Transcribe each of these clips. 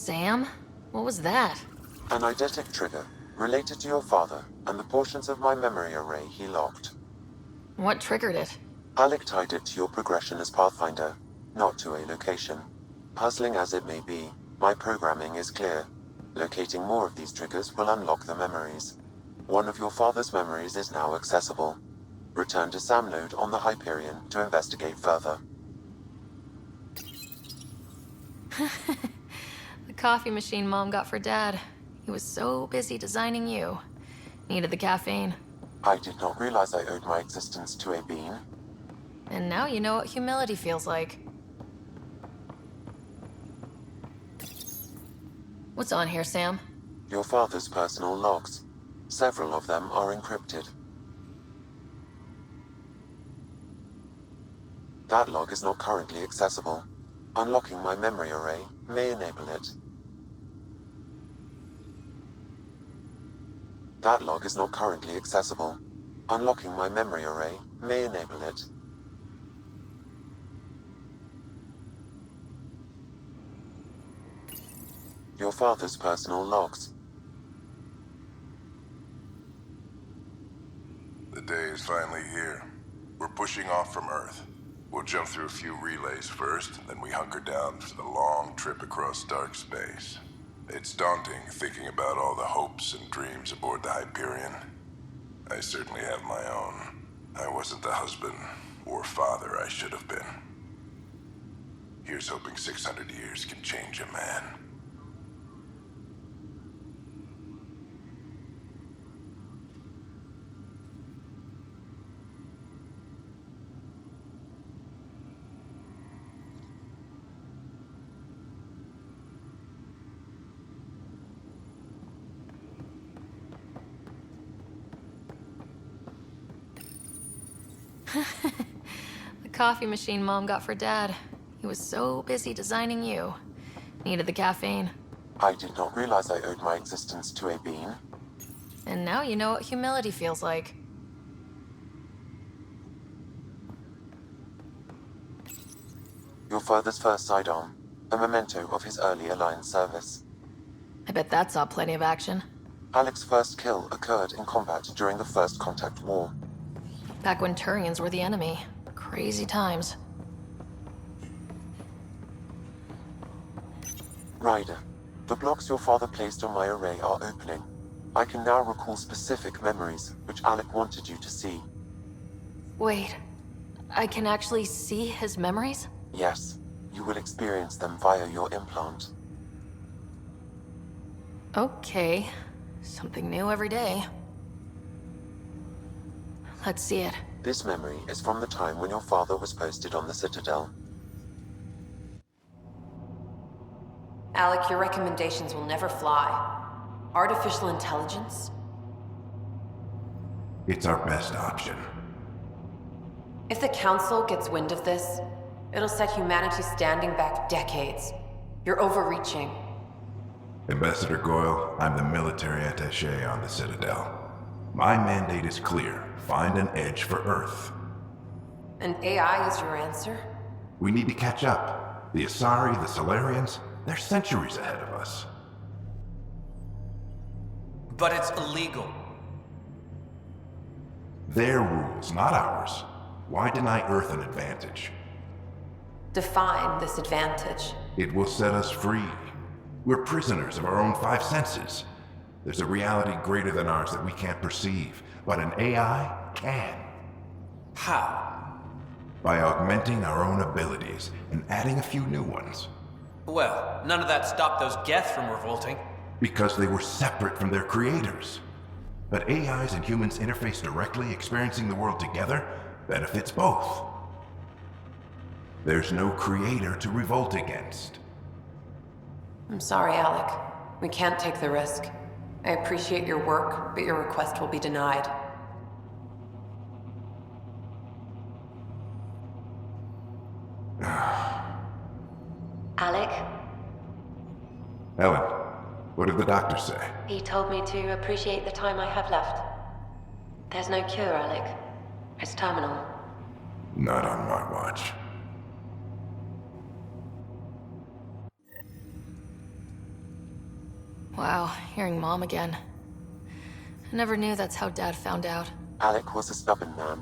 Sam? What was that? An eidetic trigger, related to your father, and the portions of my memory array he locked. What triggered it? Alec tied it to your progression as Pathfinder, not to a location. Puzzling as it may be, my programming is clear. Locating more of these triggers will unlock the memories. One of your father's memories is now accessible. Return to Sam node on the Hyperion to investigate further. The coffee machine Mom got for Dad. He was so busy designing you. Needed the caffeine. I did not realize I owed my existence to a bean. And now you know what humility feels like. What's on here, Sam? Your father's personal logs. Several of them are encrypted. That log is not currently accessible. Unlocking my memory array may enable it. That log is not currently accessible. Unlocking my memory array may enable it. Your father's personal logs. The day is finally here. We're pushing off from Earth. We'll jump through a few relays first, then we hunker down for the long trip across dark space. It's daunting thinking about all the hopes and dreams aboard the Hyperion. I certainly have my own. I wasn't the husband or father I should have been. Here's hoping 600 years can change a man. The coffee machine Mom got for Dad. He was so busy designing you. Needed the caffeine. I did not realize I owed my existence to a bean. And now you know what humility feels like. Your father's first sidearm, a memento of his earlier line service. I bet that saw plenty of action. Alec's first kill occurred in combat during the First Contact War. Back when Turians were the enemy. Crazy times. Ryder, the blocks your father placed on my array are opening. I can now recall specific memories, which Alec wanted you to see. Wait, I can actually see his memories? Yes, you will experience them via your implant. Okay, something new every day. Let's see it. This memory is from the time when your father was posted on the Citadel. Alec, your recommendations will never fly. Artificial intelligence? It's our best option. If the Council gets wind of this, it'll set humanity standing back decades. You're overreaching. Ambassador Goyle, I'm the military attaché on the Citadel. My mandate is clear. Find an edge for Earth. And AI is your answer? We need to catch up. The Asari, the Solarians, they're centuries ahead of us. But it's illegal. Their rules, not ours. Why deny Earth an advantage? Define this advantage. It will set us free. We're prisoners of our own five senses. There's a reality greater than ours that we can't perceive, but an AI can. How? By augmenting our own abilities and adding a few new ones. Well, none of that stopped those Geth from revolting. Because they were separate from their creators. But AIs and humans interface directly, experiencing the world together, benefits both. There's no creator to revolt against. I'm sorry, Alec. We can't take the risk. I appreciate your work, but your request will be denied. What did the doctor say? He told me to appreciate the time I have left. There's no cure, Alec. It's terminal. Not on my watch. Wow, hearing Mom again. I never knew that's how Dad found out. Alec was a stubborn man.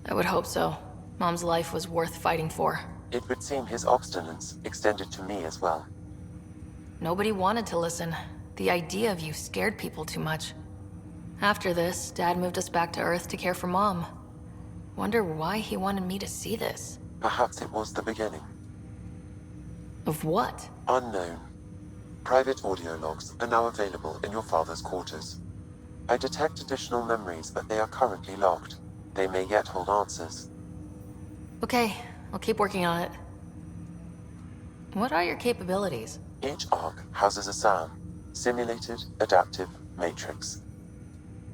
I would hope so. Mom's life was worth fighting for. It would seem his obstinance extended to me as well. Nobody wanted to listen. The idea of you scared people too much. After this, Dad moved us back to Earth to care for Mom. Wonder why he wanted me to see this. Perhaps it was the beginning. Of what? Unknown. Private audio logs are now available in your father's quarters. I detect additional memories, but they are currently locked. They may yet hold answers. Okay, I'll keep working on it. What are your capabilities? Each arc houses a SAM, Simulated Adaptive Matrix.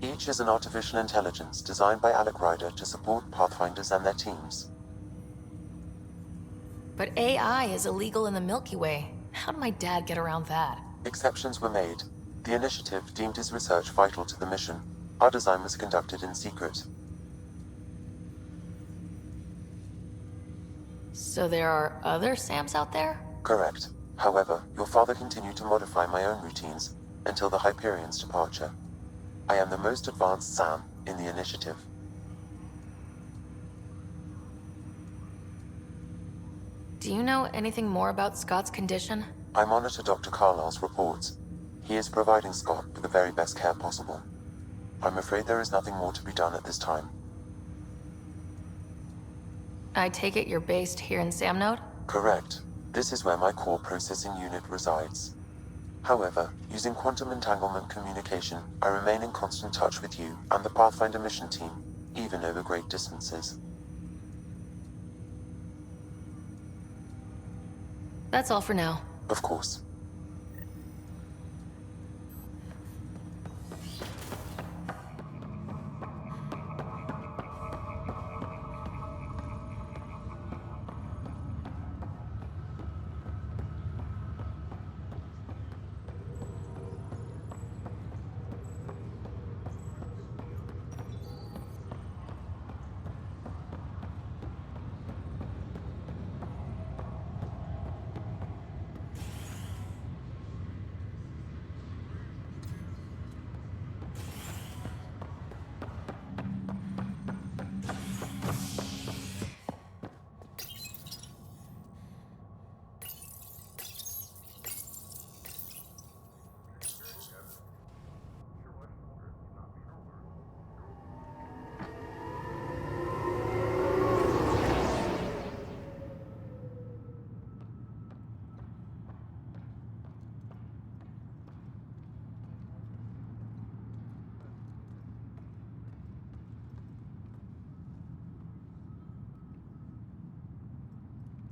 Each is an artificial intelligence designed by Alec Ryder to support Pathfinders and their teams. But AI is illegal in the Milky Way. How did my dad get around that? Exceptions were made. The initiative deemed his research vital to the mission. Our design was conducted in secret. So there are other SAMs out there? Correct. However, your father continued to modify my own routines until the Hyperion's departure. I am the most advanced SAM in the initiative. Do you know anything more about Scott's condition? I monitor Dr. Carlisle's reports. He is providing Scott with the very best care possible. I'm afraid there is nothing more to be done at this time. I take it you're based here in Samnode? Correct. This is where my core processing unit resides. However, using quantum entanglement communication, I remain in constant touch with you and the Pathfinder mission team, even over great distances. That's all for now. Of course.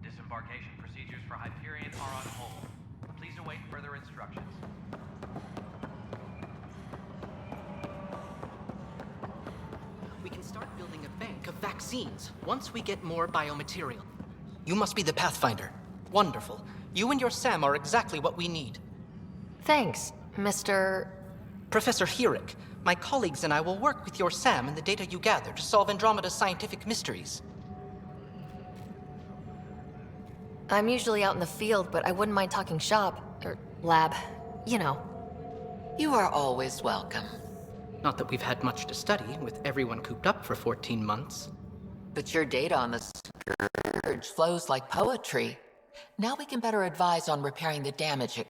Disembarkation procedures for Hyperion are on hold. Please await further instructions. We can start building a bank of vaccines once we get more biomaterial. You must be the Pathfinder. Wonderful. You and your Sam are exactly what we need. Thanks, Mr. Professor Herrick, my colleagues and I will work with your Sam and the data you gather to solve Andromeda's scientific mysteries. I'm usually out in the field, but I wouldn't mind talking shop, or lab, you know. You are always welcome. Not that we've had much to study, with everyone cooped up for 14 months. But your data on the Scourge flows like poetry. Now we can better advise on repairing the damage it